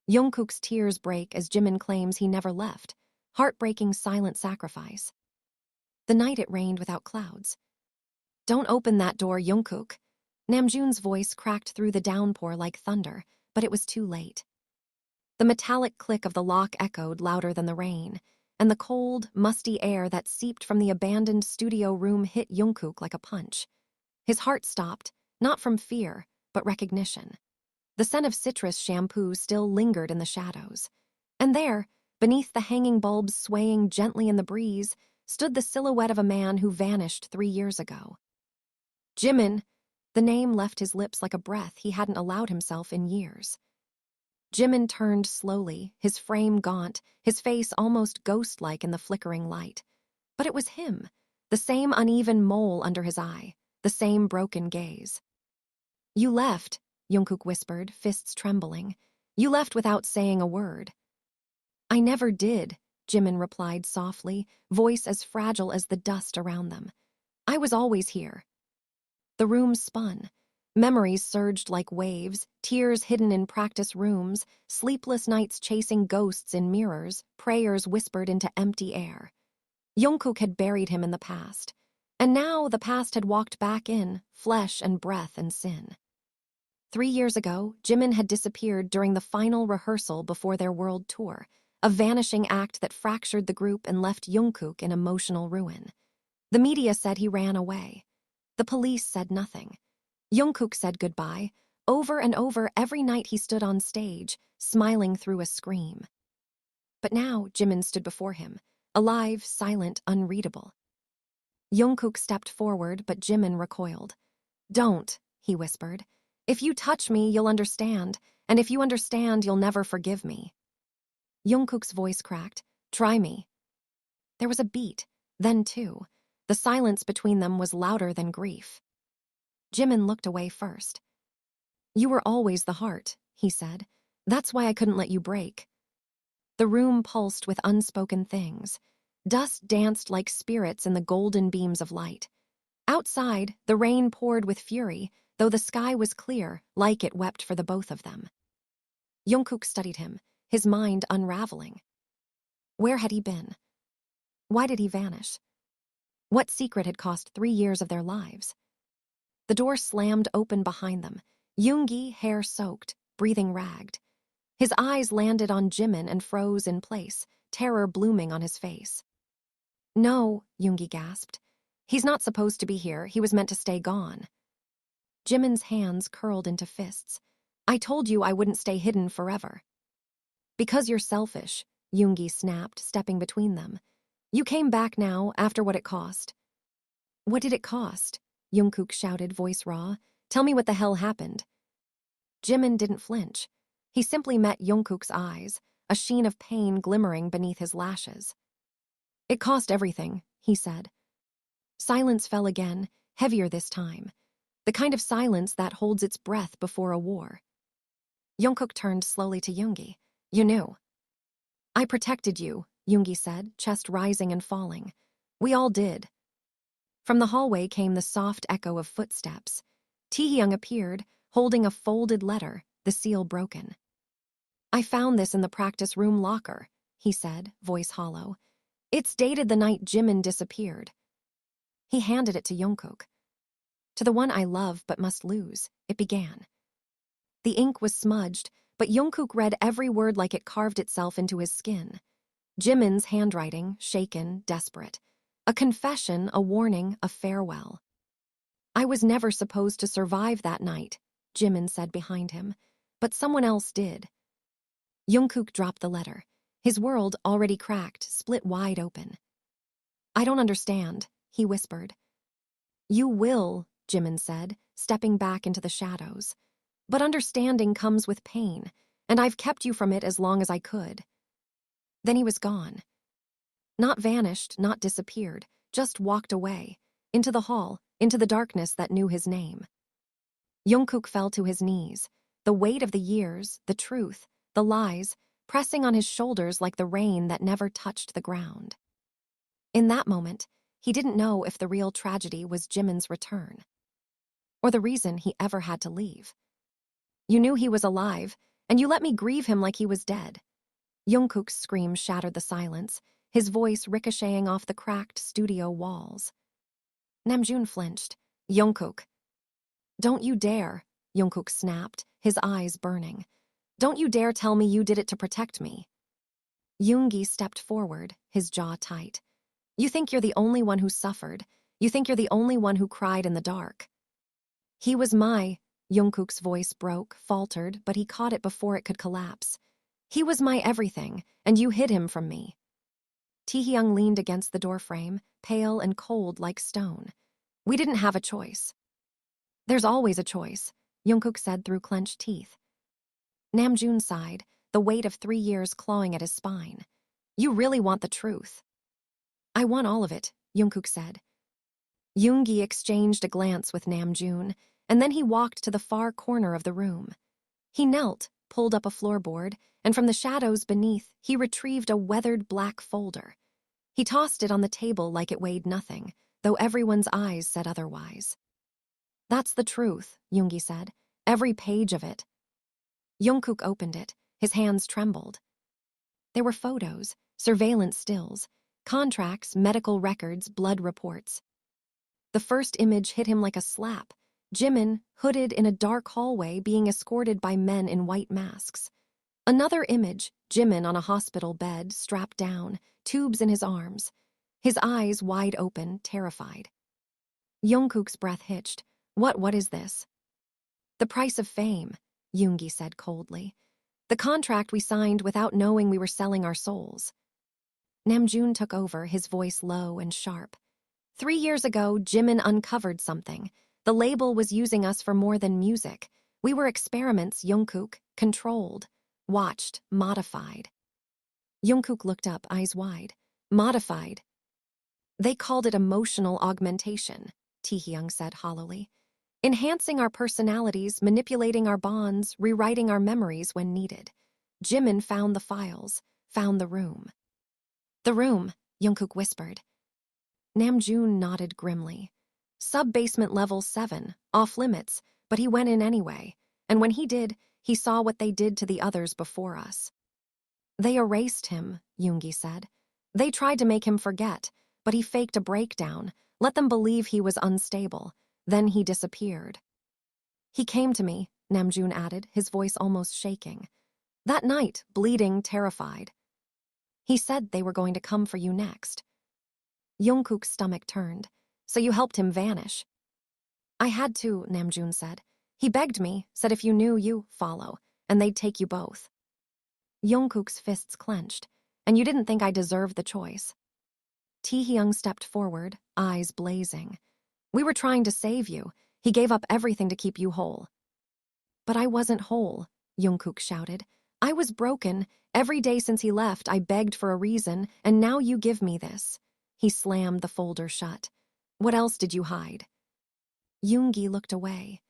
Jungkook's tears break as Jimin claims he never left. Heartbreaking silent sacrifice. The night it rained without clouds. Don't open that door, Jungkook. Namjoon's voice cracked through the downpour like thunder, but it was too late. The metallic click of the lock echoed louder than the rain, and the cold, musty air that seeped from the abandoned studio room hit Jungkook like a punch. His heart stopped, not from fear, but recognition. The scent of citrus shampoo still lingered in the shadows. And there, beneath the hanging bulbs swaying gently in the breeze, stood the silhouette of a man who vanished 3 years ago. Jimin! The name left his lips like a breath he hadn't allowed himself in years. Jimin turned slowly, his frame gaunt, his face almost ghost-like in the flickering light. But it was him, the same uneven mole under his eye, the same broken gaze. You left, Jungkook whispered, fists trembling. You left without saying a word. I never did, Jimin replied softly, voice as fragile as the dust around them. I was always here. The room spun. Memories surged like waves, tears hidden in practice rooms, sleepless nights chasing ghosts in mirrors, prayers whispered into empty air. Jungkook had buried him in the past, and now the past had walked back in, flesh and breath and sin. 3 years ago, Jimin had disappeared during the final rehearsal before their world tour, a vanishing act that fractured the group and left Jungkook in emotional ruin. The media said he ran away. The police said nothing. Jungkook said goodbye, over and over every night he stood on stage, smiling through a scream. But now Jimin stood before him, alive, silent, unreadable. Jungkook stepped forward, but Jimin recoiled. Don't, he whispered. If you touch me, you'll understand, and if you understand, you'll never forgive me. Jungkook's voice cracked. Try me. There was a beat, then two. The silence between them was louder than grief. Jimin looked away first. You were always the heart, he said. That's why I couldn't let you break. The room pulsed with unspoken things. Dust danced like spirits in the golden beams of light. Outside, the rain poured with fury, though the sky was clear, like it wept for the both of them. Jungkook studied him, his mind unraveling. Where had he been? Why did he vanish? What secret had cost 3 years of their lives? The door slammed open behind them. Yoongi, hair soaked, breathing ragged. His eyes landed on Jimin and froze in place, terror blooming on his face. No, Yoongi gasped. He's not supposed to be here. He was meant to stay gone. Jimin's hands curled into fists. I told you I wouldn't stay hidden forever. Because you're selfish, Yoongi snapped, stepping between them. You came back now, after what it cost. What did it cost? Jungkook shouted, voice raw. Tell me what the hell happened. Jimin didn't flinch. He simply met Jungkook's eyes, a sheen of pain glimmering beneath his lashes. It cost everything, he said. Silence fell again, heavier this time. The kind of silence that holds its breath before a war. Jungkook turned slowly to Yoongi. You knew. I protected you, Yoongi said, chest rising and falling. We all did. From the hallway came the soft echo of footsteps. Taehyung appeared, holding a folded letter, the seal broken. I found this in the practice room locker, he said, voice hollow. It's dated the night Jimin disappeared. He handed it to Jungkook. To the one I love but must lose, it began. The ink was smudged, but Jungkook read every word like it carved itself into his skin. Jimin's handwriting, shaken, desperate. A confession, a warning, a farewell. I was never supposed to survive that night, Jimin said behind him, but someone else did. Jungkook dropped the letter. His world, already cracked, split wide open. I don't understand, he whispered. You will, Jimin said, stepping back into the shadows. But understanding comes with pain, and I've kept you from it as long as I could. Then he was gone. Not vanished, not disappeared, just walked away, into the hall, into the darkness that knew his name. Jungkook fell to his knees, the weight of the years, the truth, the lies, pressing on his shoulders like the rain that never touched the ground. In that moment, he didn't know if the real tragedy was Jimin's return, or the reason he ever had to leave. You knew he was alive, And you let me grieve him like he was dead. Jungkook's scream shattered the silence, his voice ricocheting off the cracked studio walls. Namjoon flinched. Jungkook. Don't you dare, Jungkook snapped, his eyes burning. Don't you dare tell me you did it to protect me. Yoongi stepped forward, his jaw tight. You think you're the only one who suffered. You think you're the only one who cried in the dark. He was Jungkook's voice broke, faltered, but he caught it before it could collapse. He was my everything, and you hid him from me. Taehyung leaned against the doorframe, pale and cold like stone. We didn't have a choice. There's always a choice, Jungkook said through clenched teeth. Namjoon sighed, the weight of 3 years clawing at his spine. You really want the truth. I want all of it, Jungkook said. Yoongi exchanged a glance with Namjoon, and then he walked to the far corner of the room. He knelt, pulled up a floorboard, and from the shadows beneath, he retrieved a weathered black folder. He tossed it on the table like it weighed nothing, though everyone's eyes said otherwise. That's the truth, Yoongi said. Every page of it. Jungkook opened it. His hands trembled. There were photos, surveillance stills, contracts, medical records, blood reports. The first image hit him like a slap. Jimin, hooded in a dark hallway, being escorted by men in white masks. Another image, Jimin on a hospital bed, strapped down, tubes in his arms. His eyes wide open, terrified. Jungkook's breath hitched. What is this? The price of fame, Yoongi said coldly. The contract we signed without knowing we were selling our souls. Namjoon took over, his voice low and sharp. 3 years ago, Jimin uncovered something. The label was using us for more than music. We were experiments, Jungkook, controlled, watched, modified. Jungkook looked up, eyes wide. Modified. They called it emotional augmentation, Taehyung said hollowly. Enhancing our personalities, manipulating our bonds, rewriting our memories when needed. Jimin found the files, found the room. The room, Jungkook whispered. Namjoon nodded grimly. Sub-basement level 7, off limits, but he went in anyway, and when he did, he saw what they did to the others before us. They erased him, Yoongi said. They tried to make him forget, but he faked a breakdown, let them believe he was unstable. Then he disappeared. He came to me, Namjoon added, his voice almost shaking. That night, bleeding, terrified. He said they were going to come for you next. Jungkook's stomach turned. So you helped him vanish. I had to, Namjoon said. He begged me, said if you knew, you follow, and they'd take you both. Jungkook's fists clenched. And you didn't think I deserved the choice. Taehyung stepped forward, eyes blazing. We were trying to save you. He gave up everything to keep you whole. But I wasn't whole, Jungkook shouted. I was broken. Every day since he left, I begged for a reason, and now you give me this. He slammed the folder shut. What else did you hide? Yoongi looked away.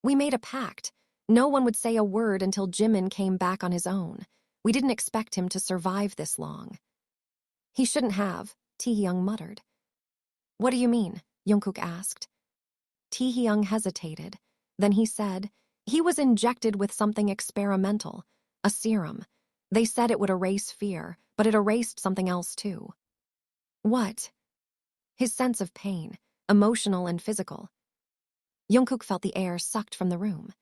We made a pact. No one would say a word until Jimin came back on his own. We didn't expect him to survive this long. He shouldn't have, Taehyung muttered. What do you mean? Jungkook asked. Taehyung hesitated. Then he said, he was injected with something experimental, a serum. They said it would erase fear, but it erased something else too. What? His sense of pain, emotional and physical. Jungkook felt the air sucked from the room.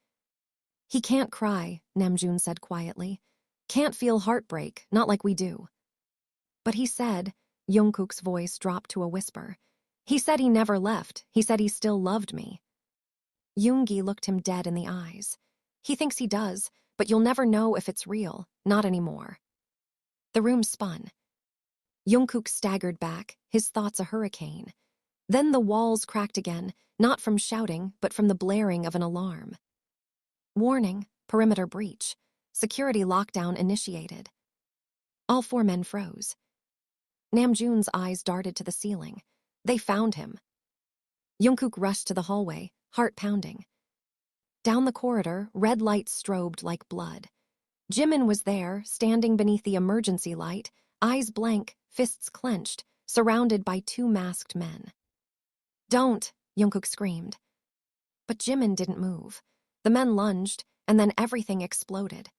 He can't cry, Namjoon said quietly. Can't feel heartbreak, not like we do. But he said, Jungkook's voice dropped to a whisper. He said he never left. He said he still loved me. Yoongi looked him dead in the eyes. He thinks he does, but you'll never know if it's real, not anymore. The room spun. Jungkook staggered back, his thoughts a hurricane. Then the walls cracked again, not from shouting, but from the blaring of an alarm. Warning, perimeter breach. Security lockdown initiated. All 4 men froze. Namjoon's eyes darted to the ceiling. They found him. Jungkook rushed to the hallway, heart pounding. Down the corridor, red lights strobed like blood. Jimin was there, standing beneath the emergency light, eyes blank, fists clenched, surrounded by 2 masked men. Don't, Jungkook screamed. But Jimin didn't move. The men lunged, and then everything exploded.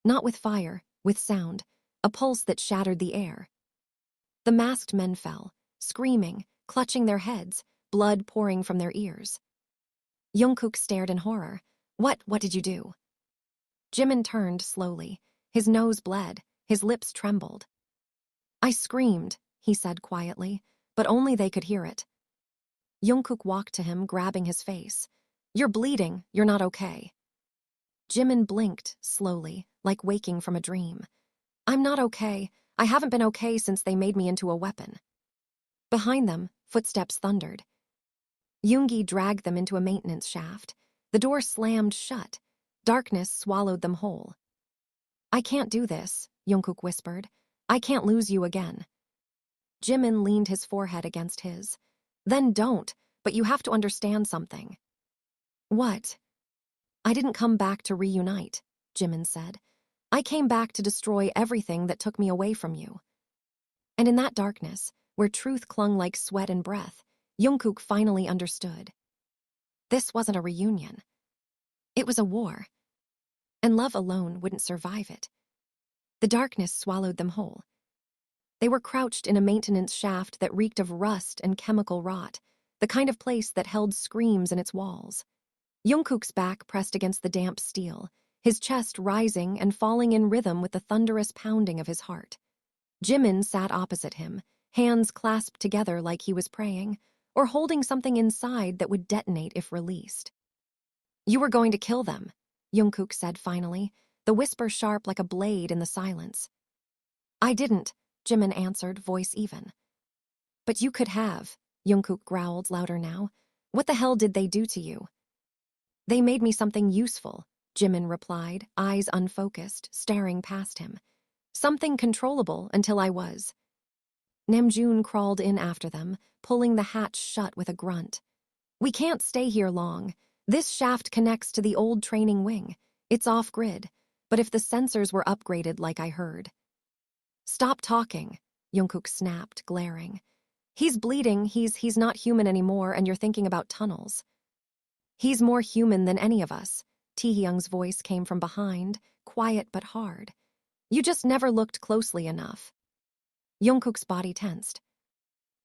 Not with fire, with sound, a pulse that shattered the air. The masked men fell, screaming, clutching their heads, blood pouring from their ears. Jungkook stared in horror. What did you do? Jimin turned slowly. His nose bled, his lips trembled. I screamed, he said quietly, but only they could hear it. Jungkook walked to him, grabbing his face. You're bleeding, you're not okay. Jimin blinked, slowly, like waking from a dream. I'm not okay. I haven't been okay since they made me into a weapon. Behind them, footsteps thundered. Yoongi dragged them into a maintenance shaft. The door slammed shut. Darkness swallowed them whole. I can't do this, Jungkook whispered. I can't lose you again. Jimin leaned his forehead against his. Then don't, but you have to understand something. What? I didn't come back to reunite, Jimin said. I came back to destroy everything that took me away from you. And in that darkness, where truth clung like sweat and breath, Jungkook finally understood. This wasn't a reunion. It was a war. And love alone wouldn't survive it. The darkness swallowed them whole. They were crouched in a maintenance shaft that reeked of rust and chemical rot, the kind of place that held screams in its walls. Jungkook's back pressed against the damp steel, his chest rising and falling in rhythm with the thunderous pounding of his heart. Jimin sat opposite him, hands clasped together like he was praying, or holding something inside that would detonate if released. You were going to kill them, Jungkook said finally, the whisper sharp like a blade in the silence. I didn't, Jimin answered, voice even. But you could have, Jungkook growled louder now. What the hell did they do to you? They made me something useful, Jimin replied, eyes unfocused, staring past him. Something controllable until I was. Namjoon crawled in after them, pulling the hatch shut with a grunt. We can't stay here long. This shaft connects to the old training wing. It's off-grid, but if the sensors were upgraded like I heard. Stop talking, Jungkook snapped, glaring. He's bleeding, he's not human anymore, and you're thinking about tunnels. He's more human than any of us, Taehyung's voice came from behind, quiet but hard. You just never looked closely enough. Jungkook's body tensed.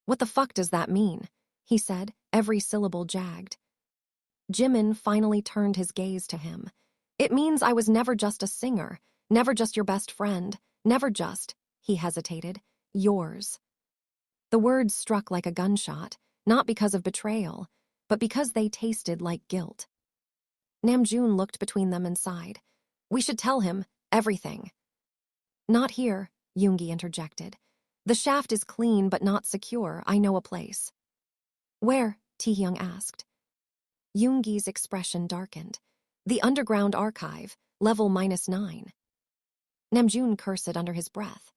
What the fuck does that mean? He said, every syllable jagged. Jimin finally turned his gaze to him. It means I was never just a singer, never just your best friend, never just, he hesitated, yours. The words struck like a gunshot, not because of betrayal, but because they tasted like guilt. Namjoon looked between them and sighed. We should tell him everything. Not here, Yoongi interjected. The shaft is clean but not secure. I know a place. Where? Taehyung asked. Yoongi's expression darkened. The underground archive, level -9. Namjoon cursed under his breath.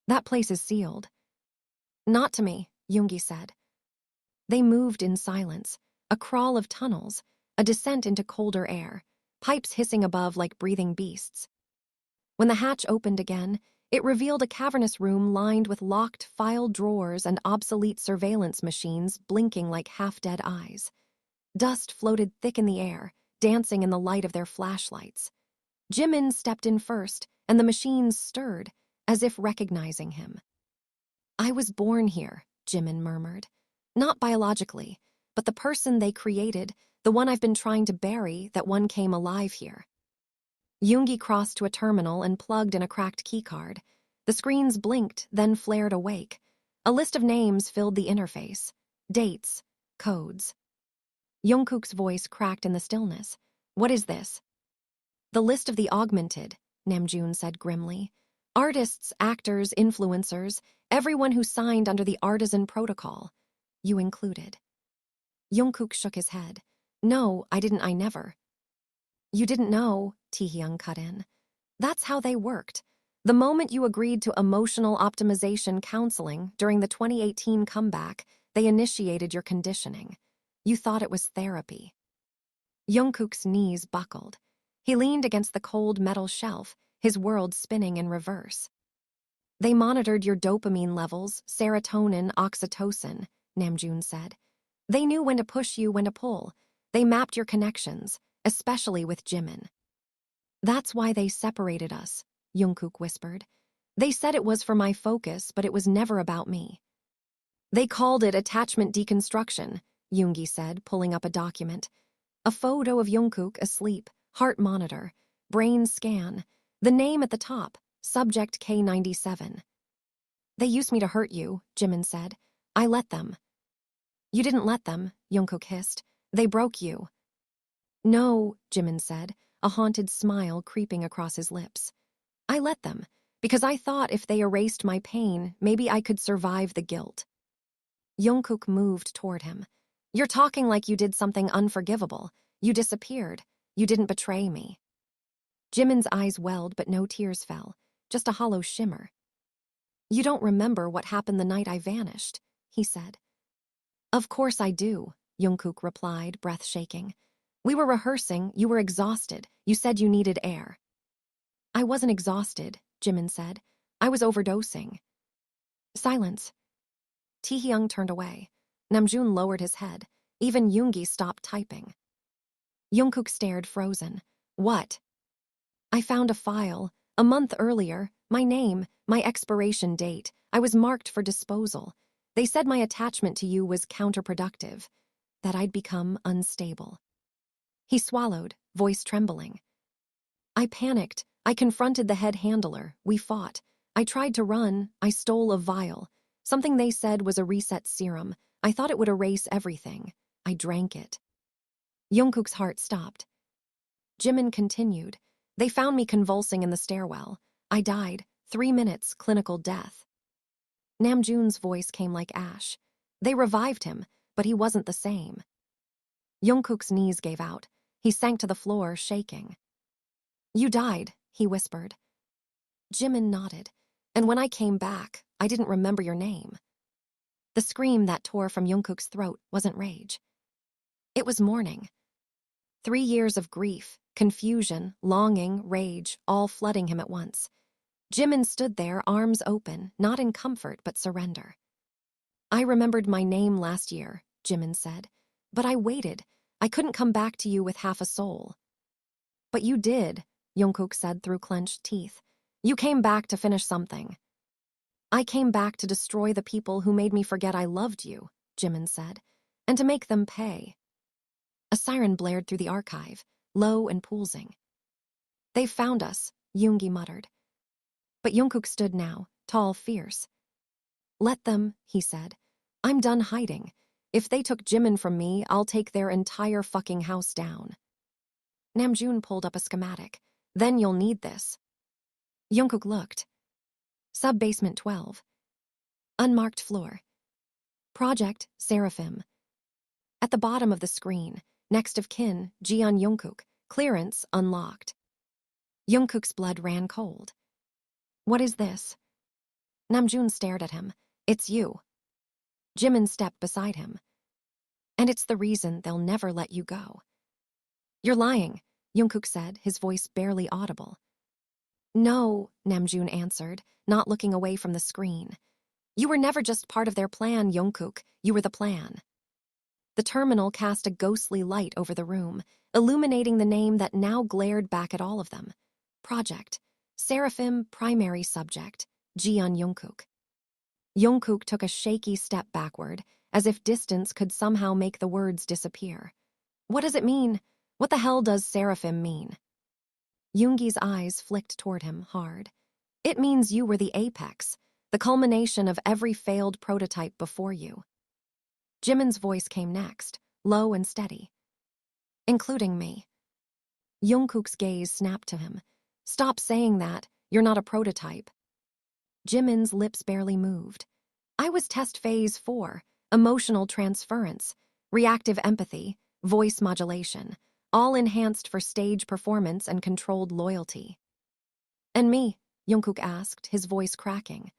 That place is sealed. Not to me, Yoongi said. They moved in silence, a crawl of tunnels, a descent into colder air, pipes hissing above like breathing beasts. When the hatch opened again, it revealed a cavernous room lined with locked file drawers and obsolete surveillance machines blinking like half-dead eyes. Dust floated thick in the air, dancing in the light of their flashlights. Jimin stepped in first, and the machines stirred, as if recognizing him. I was born here, Jimin murmured. Not biologically, but the person they created, the one I've been trying to bury, that one came alive here. Yoongi crossed to a terminal and plugged in a cracked keycard. The screens blinked, then flared awake. A list of names filled the interface. Dates, codes. Jungkook's voice cracked in the stillness. What is this? The list of the augmented, Namjoon said grimly. Artists, actors, influencers, everyone who signed under the artisan protocol. You included. Jungkook shook his head. No, I never. You didn't know, Taehyung cut in. That's how they worked. The moment you agreed to emotional optimization counseling during the 2018 comeback, they initiated your conditioning. You thought it was therapy. Jungkook's knees buckled. He leaned against the cold metal shelf, his world spinning in reverse. They monitored your dopamine levels, serotonin, oxytocin, Namjoon said. They knew when to push you, when to pull. They mapped your connections, especially with Jimin. That's why they separated us, Jungkook whispered. They said it was for my focus, but it was never about me. They called it attachment deconstruction, Yoongi said, pulling up a document. A photo of Jungkook asleep, heart monitor, brain scan, the name at the top, subject K97. They used me to hurt you, Jimin said. I let them. You didn't let them, Jungkook hissed. They broke you. No, Jimin said, a haunted smile creeping across his lips. I let them, because I thought if they erased my pain, maybe I could survive the guilt. Jungkook moved toward him. You're talking like you did something unforgivable. You disappeared. You didn't betray me. Jimin's eyes welled, but no tears fell, just a hollow shimmer. You don't remember what happened the night I vanished, he said. Of course I do, Jungkook replied, breath shaking. We were rehearsing, you were exhausted, you said you needed air. I wasn't exhausted, Jimin said. I was overdosing. Silence. Taehyung turned away. Namjoon lowered his head. Even Yoongi stopped typing. Jungkook stared, frozen. What? I found a file. A month earlier, my name, my expiration date. I was marked for disposal. They said my attachment to you was counterproductive, that I'd become unstable. He swallowed, voice trembling. I panicked. I confronted the head handler. We fought. I tried to run. I stole a vial. Something they said was a reset serum. I thought it would erase everything. I drank it. Jungkook's heart stopped. Jimin continued. They found me convulsing in the stairwell. I died. 3 minutes, clinical death. Namjoon's voice came like ash. They revived him, but he wasn't the same. Jungkook's knees gave out. He sank to the floor, shaking. You died, he whispered. Jimin nodded. And when I came back, I didn't remember your name. The scream that tore from Jungkook's throat wasn't rage. It was mourning. 3 years of grief, confusion, longing, rage, all flooding him at once. Jimin stood there, arms open, not in comfort but surrender. I remembered my name last year, Jimin said. But I waited. I couldn't come back to you with half a soul. But you did, Jungkook said through clenched teeth. You came back to finish something. I came back to destroy the people who made me forget I loved you, Jimin said, and to make them pay. A siren blared through the archive, low and pulsing. They've found us, Yoongi muttered. But Jungkook stood now, tall, fierce. Let them, he said. I'm done hiding. If they took Jimin from me, I'll take their entire fucking house down. Namjoon pulled up a schematic. Then you'll need this. Jungkook looked. Sub-basement 12. Unmarked floor. Project, Saraphim. At the bottom of the screen, next of kin, Jeon Jungkook, clearance unlocked. Jungkook's blood ran cold. What is this? Namjoon stared at him. It's you. Jimin stepped beside him. And it's the reason they'll never let you go. You're lying, Jungkook said, his voice barely audible. No, Namjoon answered, not looking away from the screen. You were never just part of their plan, Jungkook. You were the plan. The terminal cast a ghostly light over the room, illuminating the name that now glared back at all of them. Project. Saraphim primary subject. Jeon Jungkook. Jungkook took a shaky step backward, as if distance could somehow make the words disappear. What does it mean? What the hell does Saraphim mean? Yoongi's eyes flicked toward him hard. It means you were the apex, the culmination of every failed prototype before you. Jimin's voice came next, low and steady. Including me. Jungkook's gaze snapped to him. Stop saying that. You're not a prototype. Jimin's lips barely moved. I was test phase 4, emotional transference, reactive empathy, voice modulation, all enhanced for stage performance and controlled loyalty. And me? Jungkook asked, his voice cracking.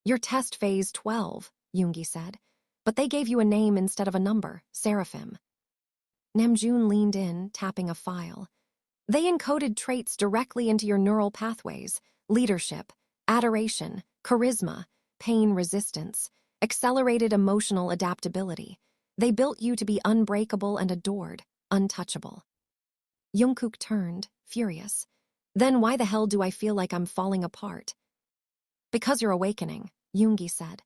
You're test phase 12, Yoongi said, but they gave you a name instead of a number, Saraphim. Namjoon leaned in, tapping a file. They encoded traits directly into your neural pathways, leadership, adoration, charisma, pain resistance, accelerated emotional adaptability. They built you to be unbreakable and adored, untouchable. Jungkook turned, furious. Then why the hell do I feel like I'm falling apart? Because you're awakening, Yoongi said.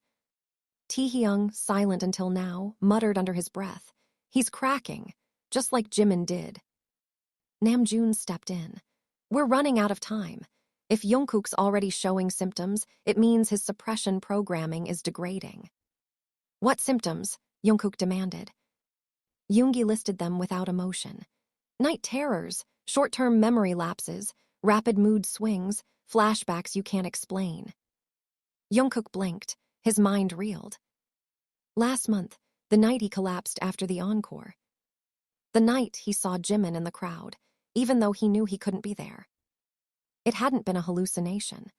Taehyung, silent until now, muttered under his breath. He's cracking, just like Jimin did. Namjoon stepped in. We're running out of time. If Jungkook's already showing symptoms, it means his suppression programming is degrading. What symptoms? Jungkook demanded. Yoongi listed them without emotion. Night terrors, short-term memory lapses, rapid mood swings, flashbacks you can't explain. Jungkook blinked. His mind reeled. Last month, the night he collapsed after the encore. The night he saw Jimin in the crowd, even though he knew he couldn't be there. It hadn't been a hallucination.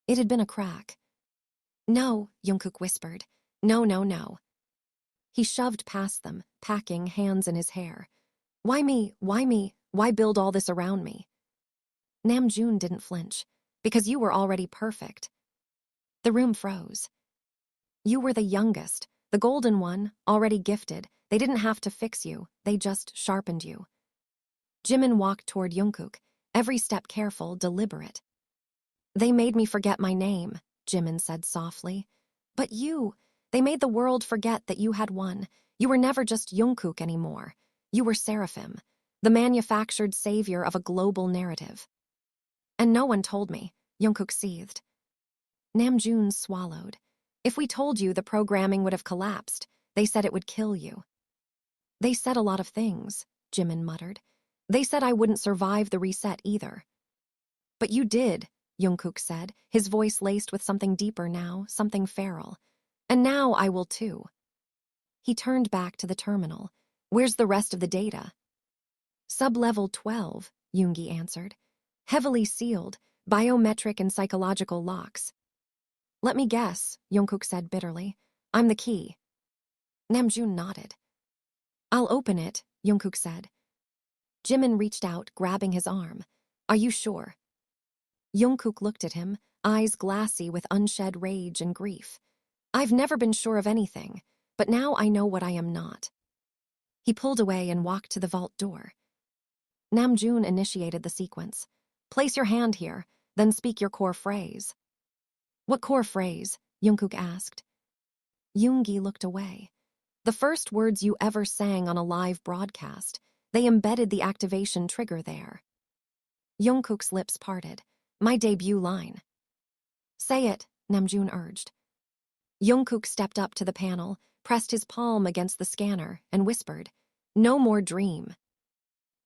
It had been a crack. No, Jungkook whispered. No, no, no. He shoved past them, packing, hands in his hair. Why me? Why me? Why build all this around me? Namjoon didn't flinch, because you were already perfect. The room froze. You were the youngest, the golden one, already gifted. They didn't have to fix you, they just sharpened you. Jimin walked toward Jungkook, every step careful, deliberate. They made me forget my name, Jimin said softly. But they made the world forget that you had one. You were never just Jungkook anymore. You were Saraphim, the manufactured savior of a global narrative. And no one told me, Jungkook seethed. Namjoon swallowed. If we told you, the programming would have collapsed. They said it would kill you. They said a lot of things, Jimin muttered. They said I wouldn't survive the reset either. But you did, Jungkook said, his voice laced with something deeper now, something feral. And now I will too. He turned back to the terminal. Where's the rest of the data? Sub-level 12, Yoongi answered. Heavily sealed, biometric and psychological locks. Let me guess, Jungkook said bitterly. I'm the key. Namjoon nodded. I'll open it, Jungkook said. Jimin reached out, grabbing his arm. Are you sure? Jungkook looked at him, eyes glassy with unshed rage and grief. I've never been sure of anything, but now I know what I am not. He pulled away and walked to the vault door. Namjoon initiated the sequence. Place your hand here, then speak your core phrase. What core phrase? Jungkook asked. Yoongi looked away. The first words you ever sang on a live broadcast. They embedded the activation trigger there. Jungkook's lips parted. My debut line. Say it, Namjoon urged. Jungkook stepped up to the panel, pressed his palm against the scanner, and whispered, No more dream.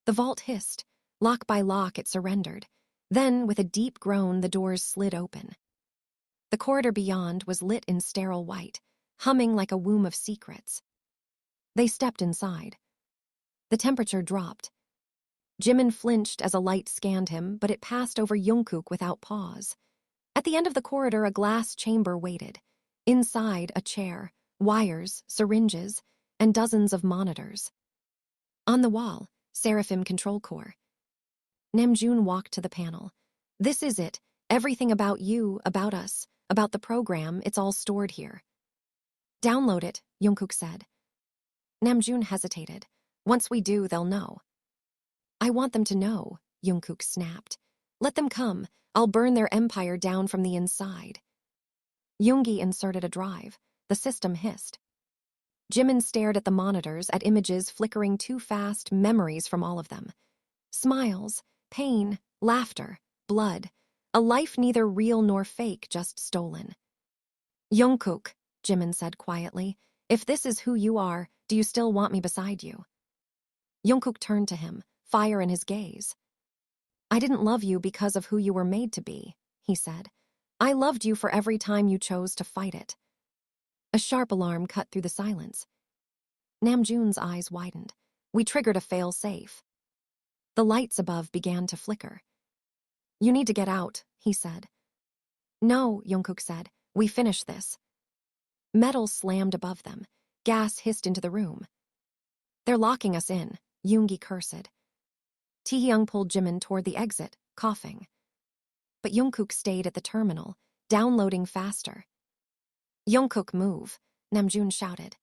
The vault hissed. Lock by lock, it surrendered. Then, with a deep groan, the doors slid open. The corridor beyond was lit in sterile white, humming like a womb of secrets. They stepped inside. The temperature dropped. Jimin flinched as a light scanned him, but it passed over Jungkook without pause. At the end of the corridor, a glass chamber waited. Inside, a chair, wires, syringes, and dozens of monitors. On the wall, Saraphim control core. Namjoon walked to the panel. This is it. Everything about you, about us, about the program, it's all stored here. Download it, Jungkook said. Namjoon hesitated. Once we do, they'll know. I want them to know, Jungkook snapped. Let them come. I'll burn their empire down from the inside. Yoongi inserted a drive. The system hissed. Jimin stared at the monitors, at images flickering too fast, memories from all of them. Smiles, pain, laughter, blood. A life neither real nor fake, just stolen. Jungkook, Jimin said quietly, if this is who you are, do you still want me beside you? Jungkook turned to him, fire in his gaze. I didn't love you because of who you were made to be, he said. I loved you for every time you chose to fight it. A sharp alarm cut through the silence. Namjoon's eyes widened. We triggered a fail-safe. The lights above began to flicker. You need to get out, he said. No, Jungkook said. We finished this. Metal slammed above them. Gas hissed into the room. They're locking us in, Yoongi cursed. Taehyung pulled Jimin toward the exit, coughing. But Jungkook stayed at the terminal, downloading faster. Jungkook, move, Namjoon shouted.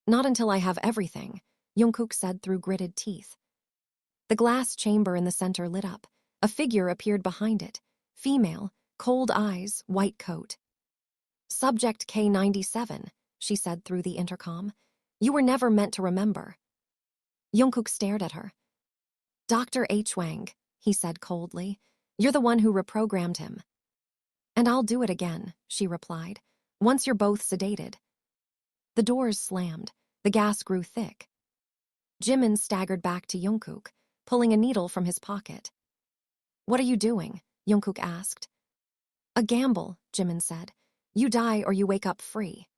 Not until I have everything, Jungkook said through gritted teeth. The glass chamber in the center lit up. A figure appeared behind it. Female, cold eyes, white coat. "Subject K97, she said through the intercom. "You were never meant to remember." Jungkook stared at her. "Dr. Hwang," he said coldly. "You're the one who reprogrammed him." "And I'll do it again," she replied, "once you're both sedated." The doors slammed. The gas grew thick. Jimin staggered back to Jungkook, pulling a needle from his pocket. "What are you doing?" Jungkook asked. "A gamble," Jimin said. "You die or you wake up free."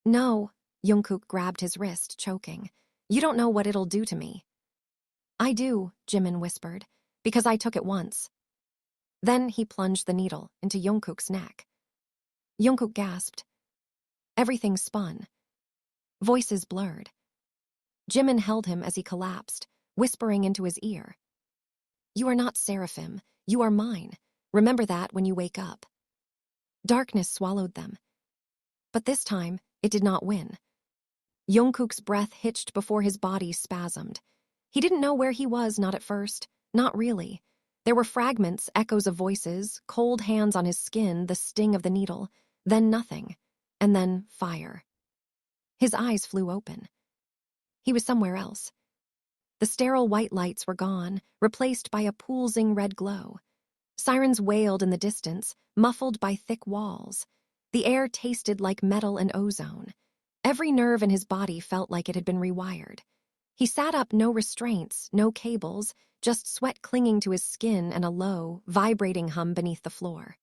"No," Jungkook grabbed his wrist, choking. "You don't know what it'll do to me." "I do," Jimin whispered, "because I took it once." Then he plunged the needle into Jungkook's neck. Jungkook gasped. Everything spun. Voices blurred. Jimin held him as he collapsed, whispering into his ear. "You are not Saraphim. You are mine. Remember that when you wake up." Darkness swallowed them. But this time, it did not win. Jungkook's breath hitched before his body spasmed. He didn't know where he was, not at first. Not really. There were fragments, echoes of voices, cold hands on his skin, the sting of the needle, then nothing, and then fire. His eyes flew open. He was somewhere else. The sterile white lights were gone, replaced by a pulsing red glow. Sirens wailed in the distance, muffled by thick walls. The air tasted like metal and ozone. Every nerve in his body felt like it had been rewired. He sat up, no restraints, no cables, just sweat clinging to his skin and a low, vibrating hum beneath the floor.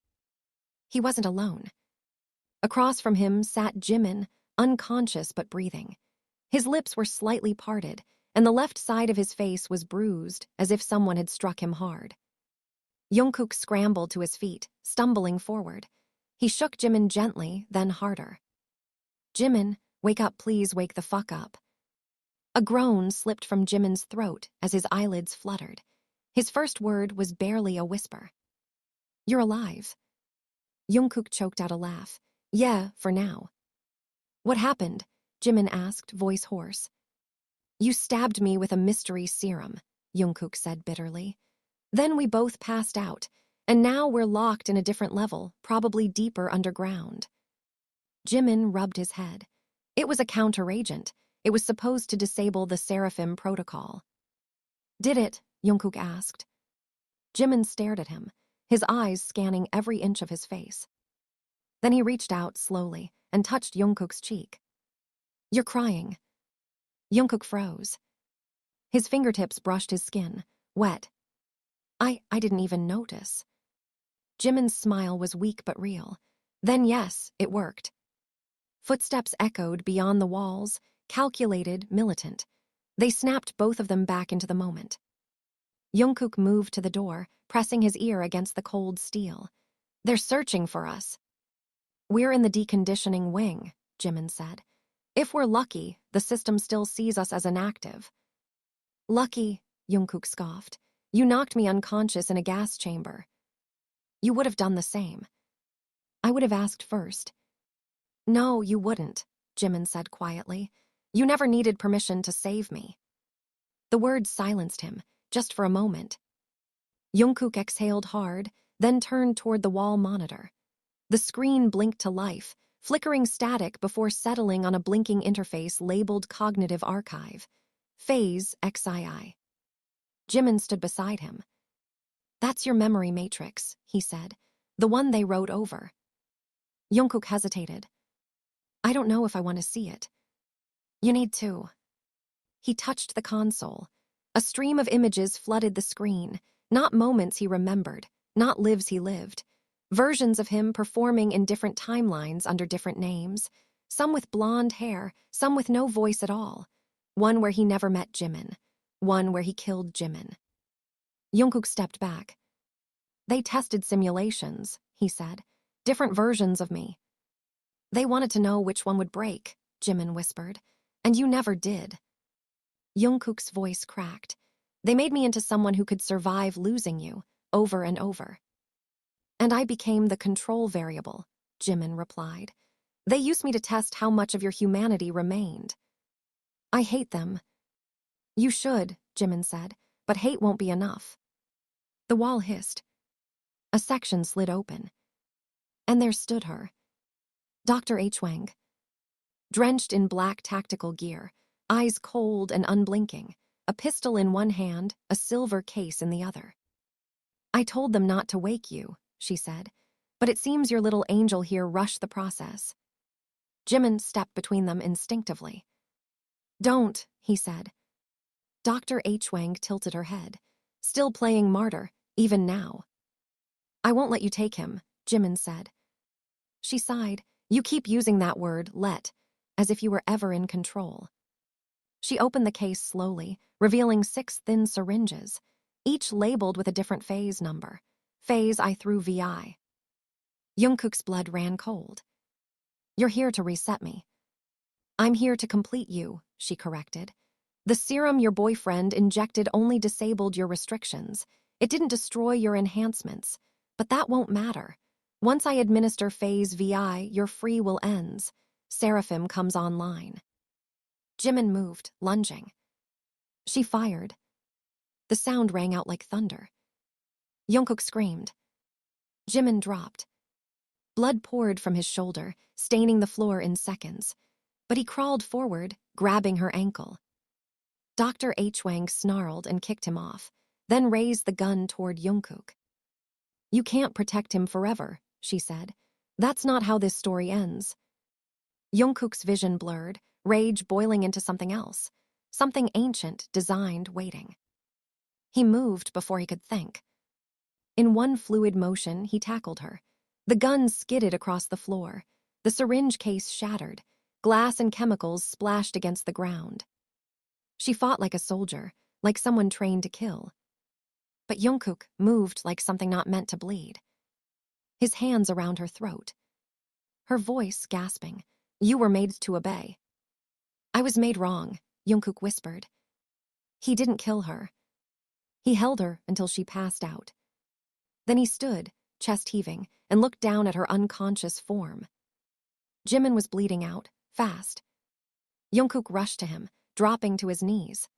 He wasn't alone. Across from him sat Jimin, unconscious but breathing. His lips were slightly parted, and the left side of his face was bruised, as if someone had struck him hard. Jungkook scrambled to his feet, stumbling forward. He shook Jimin gently, then harder. "Jimin, wake up, please, wake the fuck up." A groan slipped from Jimin's throat as his eyelids fluttered. His first word was barely a whisper. "You're alive." Jungkook choked out a laugh. "Yeah, for now." "What happened?" Jimin asked, voice hoarse. "You stabbed me with a mystery serum," Jungkook said bitterly. "Then we both passed out, and now we're locked in a different level, probably deeper underground." Jimin rubbed his head. It was a counteragent. It was supposed to disable the Saraphim protocol. "Did it?" Jungkook asked. Jimin stared at him, his eyes scanning every inch of his face. Then he reached out slowly and touched Jungkook's cheek. "You're crying." Jungkook froze. His fingertips brushed his skin, wet. I didn't even notice." Jimin's smile was weak but real. Then yes, it worked. Footsteps echoed beyond the walls, calculated, militant. They snapped both of them back into the moment. Jungkook moved to the door, pressing his ear against the cold steel. "They're searching for us." "We're in the deconditioning wing," Jimin said. "If we're lucky, the system still sees us as inactive." "Lucky," Jungkook scoffed. "You knocked me unconscious in a gas chamber." "You would have done the same." "I would have asked first." "No, you wouldn't," Jimin said quietly. "You never needed permission to save me." The words silenced him, just for a moment. Jungkook exhaled hard, then turned toward the wall monitor. The screen blinked to life, flickering static before settling on a blinking interface labeled Cognitive Archive. Phase XII. Jimin stood beside him. "That's your memory matrix," he said. "The one they wrote over." Jungkook hesitated. "I don't know if I want to see it." "You need to." He touched the console. A stream of images flooded the screen, not moments he remembered, not lives he lived. Versions of him performing in different timelines under different names, some with blonde hair, some with no voice at all. One where he never met Jimin, one where he killed Jimin. Jungkook stepped back. "They tested simulations," he said. "Different versions of me." "They wanted to know which one would break," Jimin whispered. "And you never did." Jungkook's voice cracked. "They made me into someone who could survive losing you, over and over." "And I became the control variable," Jimin replied. "They used me to test how much of your humanity remained." "I hate them." "You should," Jimin said, "but hate won't be enough." The wall hissed. A section slid open. And there stood her. Dr. Taehyung. Drenched in black tactical gear, eyes cold and unblinking, a pistol in one hand, a silver case in the other. I told them not to wake you, she said, but it seems your little angel here rushed the process. Jimin stepped between them instinctively. Don't, he said. Dr. Taehyung tilted her head, still playing martyr, even now. I won't let you take him, Jimin said. She sighed. You keep using that word, let, as if you were ever in control. She opened the case slowly, revealing 6 thin syringes, each labeled with a different phase number. Phase I through VI. Jungkook's blood ran cold. You're here to reset me. I'm here to complete you, she corrected. The serum your boyfriend injected only disabled your restrictions. It didn't destroy your enhancements. But that won't matter. Once I administer phase VI, your free will ends. Saraphim comes online. Jimin moved, lunging. She fired. The sound rang out like thunder. Jungkook screamed. Jimin dropped. Blood poured from his shoulder, staining the floor in seconds. But he crawled forward, grabbing her ankle. Dr. Taehyung snarled and kicked him off, then raised the gun toward Jungkook. You can't protect him forever, she said. That's not how this story ends. Jungkook's vision blurred, rage boiling into something else. Something ancient, designed, waiting. He moved before he could think. In one fluid motion, he tackled her. The gun skidded across the floor. The syringe case shattered. Glass and chemicals splashed against the ground. She fought like a soldier, like someone trained to kill. But Jungkook moved like something not meant to bleed. His hands around her throat. Her voice gasping. You were made to obey. I was made wrong, Jungkook whispered. He didn't kill her. He held her until she passed out. Then he stood, chest heaving, and looked down at her unconscious form. Jimin was bleeding out, fast. Jungkook rushed to him, dropping to his knees.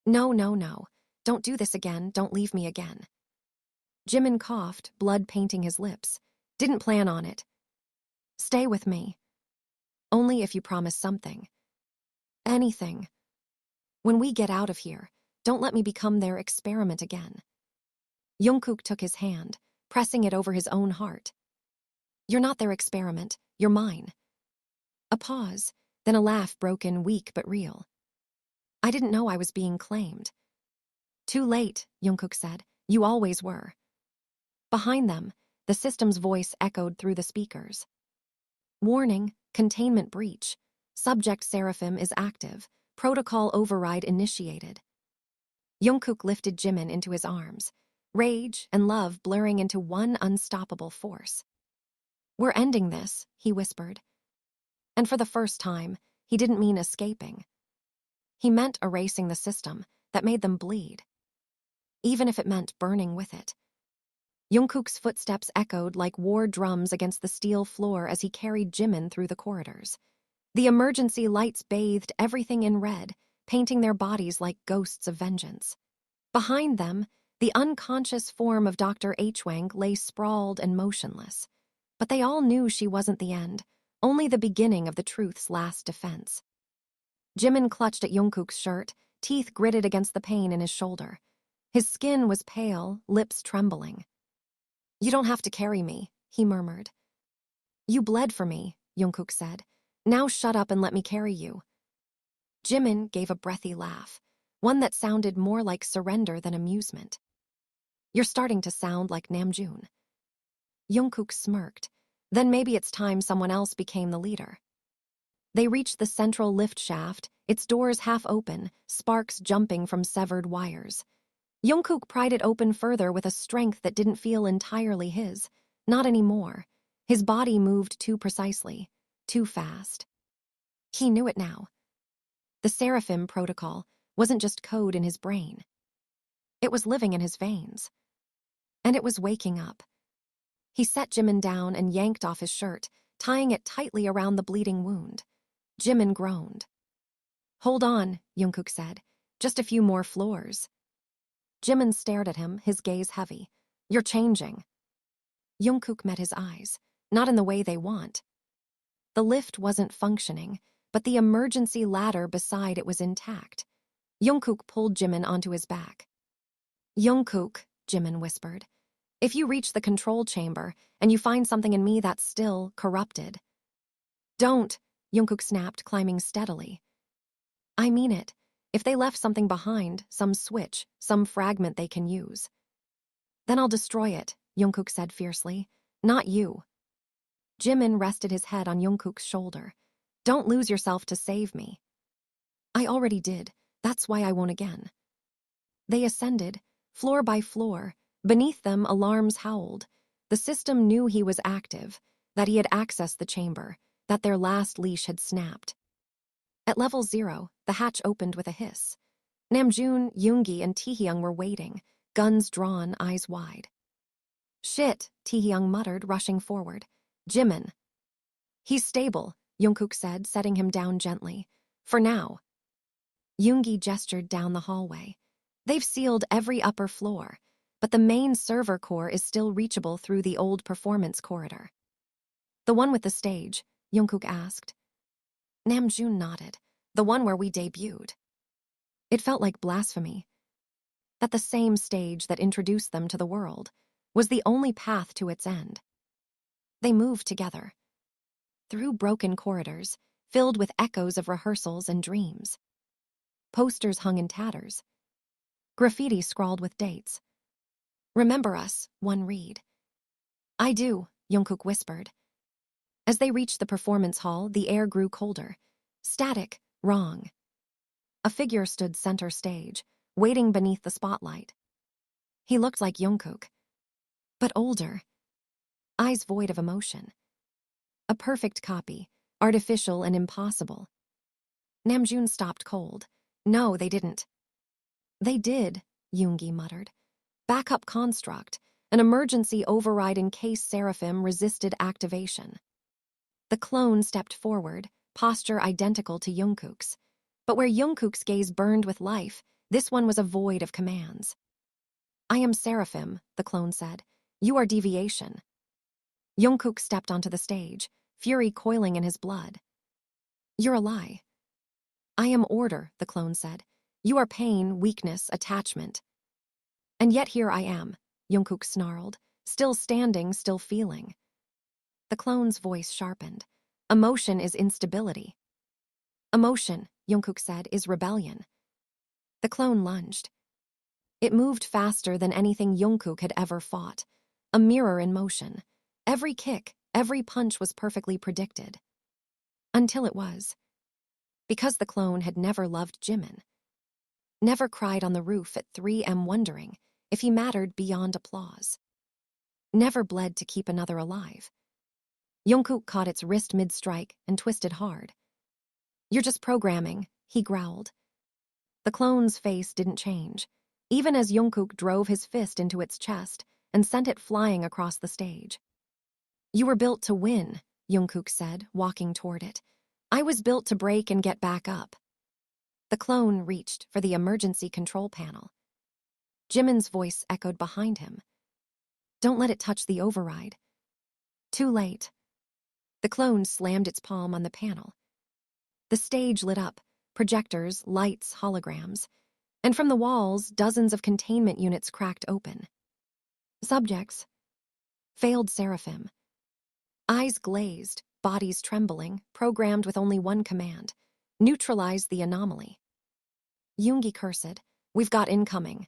No, no, no. Don't do this again, don't leave me again. Jimin coughed, blood painting his lips. Didn't plan on it. Stay with me. Only if you promise something. Anything. When we get out of here, don't let me become their experiment again. Jungkook took his hand, pressing it over his own heart. You're not their experiment, you're mine. A pause, then a laugh broke in, weak but real. I didn't know I was being claimed. Too late, Jungkook said. You always were. Behind them, the system's voice echoed through the speakers. Warning, containment breach. Subject Saraphim is active. Protocol override initiated. Jungkook lifted Jimin into his arms, rage and love blurring into one unstoppable force. We're ending this, he whispered. And for the first time, he didn't mean escaping. He meant erasing the system that made them bleed. Even if it meant burning with it. Jungkook's footsteps echoed like war drums against the steel floor as he carried Jimin through the corridors. The emergency lights bathed everything in red, painting their bodies like ghosts of vengeance. Behind them, the unconscious form of Dr. Taehyung lay sprawled and motionless. But they all knew she wasn't the end, only the beginning of the truth's last defense. Jimin clutched at Jungkook's shirt, teeth gritted against the pain in his shoulder. His skin was pale, lips trembling. You don't have to carry me, he murmured. You bled for me, Jungkook said. Now shut up and let me carry you. Jimin gave a breathy laugh, one that sounded more like surrender than amusement. You're starting to sound like Namjoon. Jungkook smirked. Then maybe it's time someone else became the leader. They reached the central lift shaft, its doors half open, sparks jumping from severed wires. Jungkook pried it open further with a strength that didn't feel entirely his. Not anymore. His body moved too precisely, too fast. He knew it now. The Saraphim protocol wasn't just code in his brain. It was living in his veins. And it was waking up. He set Jimin down and yanked off his shirt, tying it tightly around the bleeding wound. Jimin groaned. Hold on, Jungkook said. Just a few more floors. Jimin stared at him, his gaze heavy. You're changing. Jungkook met his eyes, not in the way they want. The lift wasn't functioning, but the emergency ladder beside it was intact. Jungkook pulled Jimin onto his back. Jungkook, Jimin whispered, if you reach the control chamber and you find something in me that's still corrupted. Don't, Jungkook snapped, climbing steadily. I mean it. If they left something behind, some switch, some fragment they can use. Then I'll destroy it, Jungkook said fiercely. Not you. Jimin rested his head on Jungkook's shoulder. Don't lose yourself to save me. I already did. That's why I won't again. They ascended, floor by floor. Beneath them, alarms howled. The system knew he was active, that he had accessed the chamber, that their last leash had snapped. At level 0, the hatch opened with a hiss. Namjoon, Yoongi, and Taehyung were waiting, guns drawn, eyes wide. Shit, Taehyung muttered, rushing forward. Jimin. He's stable, Jungkook said, setting him down gently. For now. Yoongi gestured down the hallway. They've sealed every upper floor, but the main server core is still reachable through the old performance corridor. The one with the stage, Jungkook asked. Namjoon nodded. The one where we debuted. It felt like blasphemy. That the same stage that introduced them to the world was the only path to its end. They moved together. Through broken corridors, filled with echoes of rehearsals and dreams. Posters hung in tatters. Graffiti scrawled with dates. Remember us, one read. I do, Jungkook whispered. As they reached the performance hall, the air grew colder. Static, wrong. A figure stood center stage, waiting beneath the spotlight. He looked like Jungkook, but older. Eyes void of emotion. A perfect copy, artificial and impossible. Namjoon stopped cold. No, they didn't. They did, Yoongi muttered. Backup construct, an emergency override in case Saraphim resisted activation. The clone stepped forward, posture identical to Jungkook's. But where Jungkook's gaze burned with life, this one was a void of commands. I am Saraphim, the clone said. You are deviation. Jungkook stepped onto the stage, fury coiling in his blood. You're a lie. I am order, the clone said. You are pain, weakness, attachment. And yet here I am, Jungkook snarled, still standing, still feeling. The clone's voice sharpened. Emotion is instability. Emotion, Jungkook said, is rebellion. The clone lunged. It moved faster than anything Jungkook had ever fought. A mirror in motion. Every kick, every punch was perfectly predicted. Until it was. Because the clone had never loved Jimin. Never cried on the roof at 3 a.m. wondering if he mattered beyond applause. Never bled to keep another alive. Jungkook caught its wrist mid-strike and twisted hard. You're just programming, he growled. The clone's face didn't change, even as Jungkook drove his fist into its chest and sent it flying across the stage. You were built to win, Jungkook said, walking toward it. I was built to break and get back up. The clone reached for the emergency control panel. Jimin's voice echoed behind him. Don't let it touch the override. Too late. The clone slammed its palm on the panel. The stage lit up, projectors, lights, holograms, and from the walls, dozens of containment units cracked open. Subjects. Failed Saraphim. Eyes glazed, bodies trembling, programmed with only one command. Neutralize the anomaly. Yoongi cursed. We've got incoming.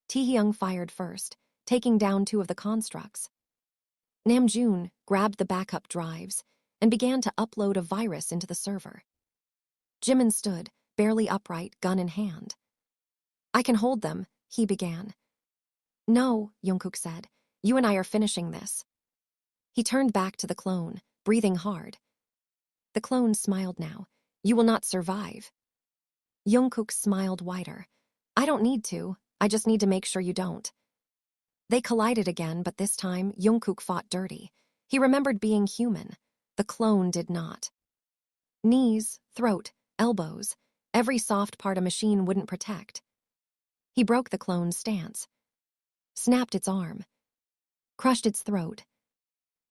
Taehyung fired first, taking down 2 of the constructs. Namjoon grabbed the backup drives and began to upload a virus into the server. Jimin stood, barely upright, gun in hand. I can hold them, he began. No, Jungkook said. You and I are finishing this. He turned back to the clone, breathing hard. The clone smiled now. You will not survive. Jungkook smiled wider. I don't need to. I just need to make sure you don't. They collided again, but this time, Jungkook fought dirty. He remembered being human. The clone did not. Knees, throat, elbows, every soft part a machine wouldn't protect. He broke the clone's stance, snapped its arm, crushed its throat,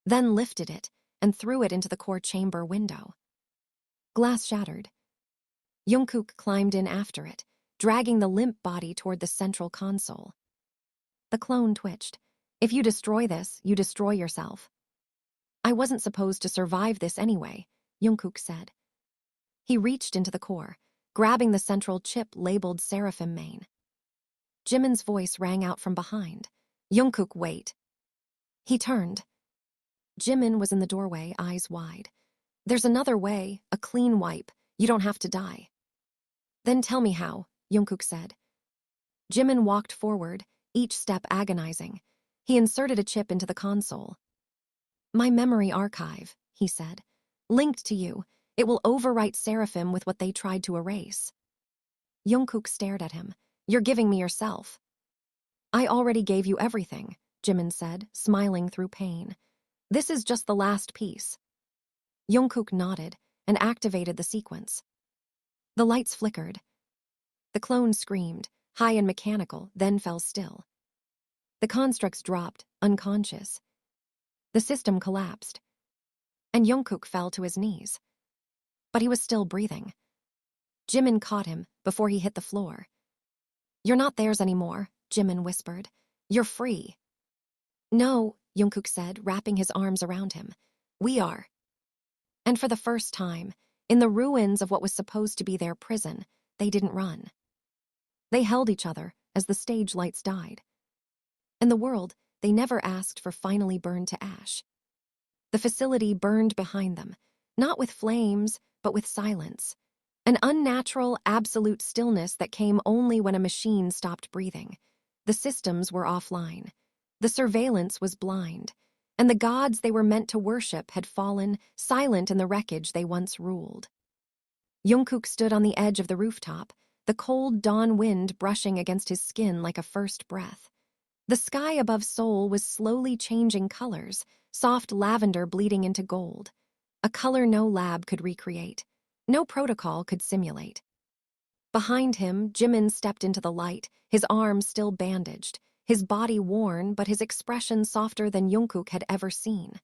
then lifted it and threw it into the core chamber window. Glass shattered. Jungkook climbed in after it, dragging the limp body toward the central console. The clone twitched. If you destroy this, you destroy yourself. I wasn't supposed to survive this anyway, Jungkook said. He reached into the core, grabbing the central chip labeled Saraphim main. Jimin's voice rang out from behind. Jungkook, wait. He turned. Jimin was in the doorway, eyes wide. There's another way, a clean wipe. You don't have to die. Then tell me how, Jungkook said. Jimin walked forward, each step agonizing. He inserted a chip into the console. My memory archive, he said. Linked to you, it will overwrite Saraphim with what they tried to erase. Jungkook stared at him. You're giving me yourself. I already gave you everything, Jimin said, smiling through pain. This is just the last piece. Jungkook nodded and activated the sequence. The lights flickered. The clone screamed, high and mechanical, then fell still. The constructs dropped, unconscious. The system collapsed, and Jungkook fell to his knees. But he was still breathing. Jimin caught him before he hit the floor. You're not theirs anymore, Jimin whispered. You're free. No, Jungkook said, wrapping his arms around him. We are. And for the first time, in the ruins of what was supposed to be their prison, they didn't run. They held each other as the stage lights died. And the world they never asked for finally burned to ash. The facility burned behind them, not with flames, but with silence. An unnatural, absolute stillness that came only when a machine stopped breathing. The systems were offline. The surveillance was blind. And the gods they were meant to worship had fallen, silent in the wreckage they once ruled. Jungkook stood on the edge of the rooftop, the cold dawn wind brushing against his skin like a first breath. The sky above Seoul was slowly changing colors, soft lavender bleeding into gold. A color no lab could recreate, no protocol could simulate. Behind him, Jimin stepped into the light, his arm still bandaged, his body worn but his expression softer than Jungkook had ever seen.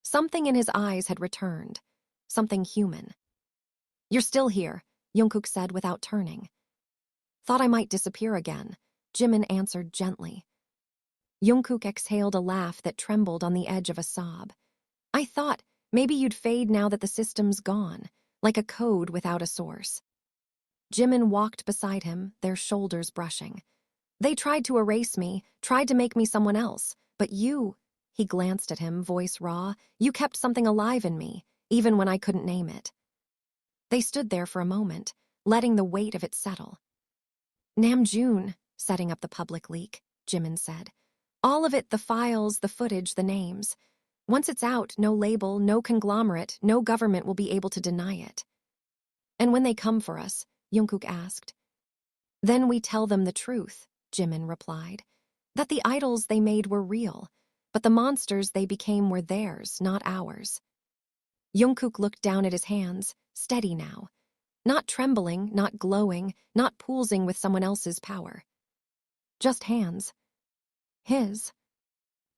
Something in his eyes had returned, something human. You're still here, Jungkook said without turning. Thought I might disappear again, Jimin answered gently. Jungkook exhaled a laugh that trembled on the edge of a sob. I thought maybe you'd fade now that the system's gone, like a code without a source. Jimin walked beside him, their shoulders brushing. They tried to erase me, tried to make me someone else, but you, he glanced at him, voice raw, you kept something alive in me, even when I couldn't name it. They stood there for a moment, letting the weight of it settle. Namjoon, setting up the public leak, Jimin said. All of it, the files, the footage, the names. Once it's out, no label, no conglomerate, no government will be able to deny it. And when they come for us, Jungkook asked. Then we tell them the truth, Jimin replied. That the idols they made were real, but the monsters they became were theirs, not ours. Jungkook looked down at his hands, steady now. Not trembling, not glowing, not poolsing with someone else's power. Just hands. His.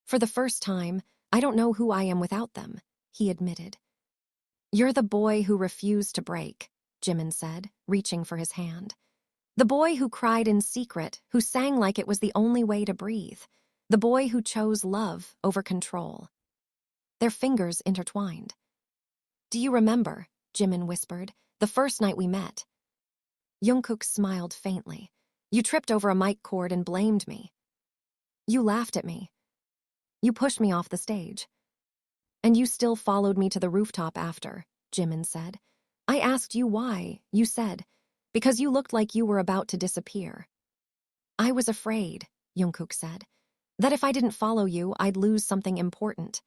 For the first time, I don't know who I am without them, he admitted. You're the boy who refused to break, Jimin said, reaching for his hand. The boy who cried in secret, who sang like it was the only way to breathe. The boy who chose love over control. Their fingers intertwined. Do you remember, Jimin whispered, the first night we met? Jungkook smiled faintly. You tripped over a mic cord and blamed me. You laughed at me. You pushed me off the stage. And you still followed me to the rooftop after, Jimin said. I asked you why, you said, because you looked like you were about to disappear. I was afraid, Jungkook said, that if I didn't follow you, I'd lose something important.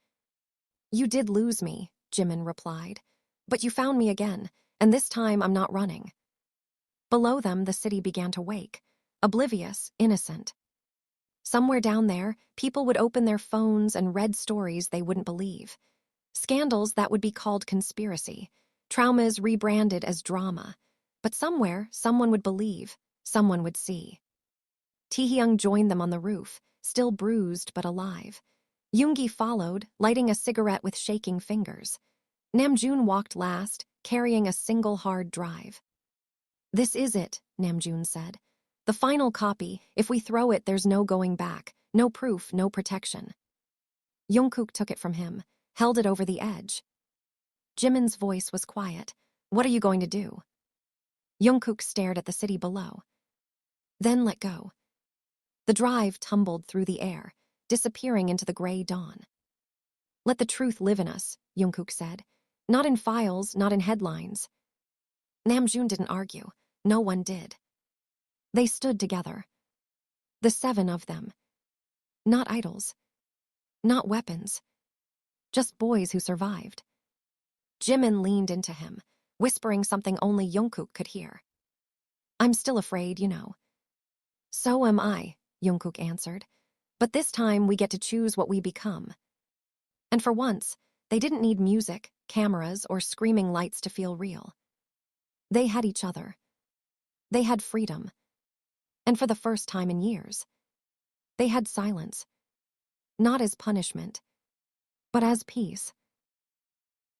You did lose me, Jimin replied, but you found me again, and this time I'm not running. Below them, the city began to wake, oblivious, innocent. Somewhere down there, people would open their phones and read stories they wouldn't believe. Scandals that would be called conspiracy, traumas rebranded as drama. But somewhere, someone would believe, someone would see. Taehyung joined them on the roof, still bruised but alive. Yoongi followed, lighting a cigarette with shaking fingers. Namjoon walked last, carrying a single hard drive. "This is it," Namjoon said. "The final copy. If we throw it, there's no going back. No proof, no protection." Jungkook took it from him, held it over the edge. Jimin's voice was quiet. "What are you going to do?" Jungkook stared at the city below. Then let go. The drive tumbled through the air, disappearing into the gray dawn. "Let the truth live in us," Jungkook said. "Not in files, not in headlines." Namjoon didn't argue. No one did. They stood together. The 7 of them. Not idols. Not weapons. Just boys who survived. Jimin leaned into him, whispering something only Jungkook could hear. "I'm still afraid, you know." "So am I," Jungkook answered. "But this time we get to choose what we become." And for once, they didn't need music, cameras, or screaming lights to feel real. They had each other. They had freedom. And for the first time in years, they had silence. Not as punishment, but as peace.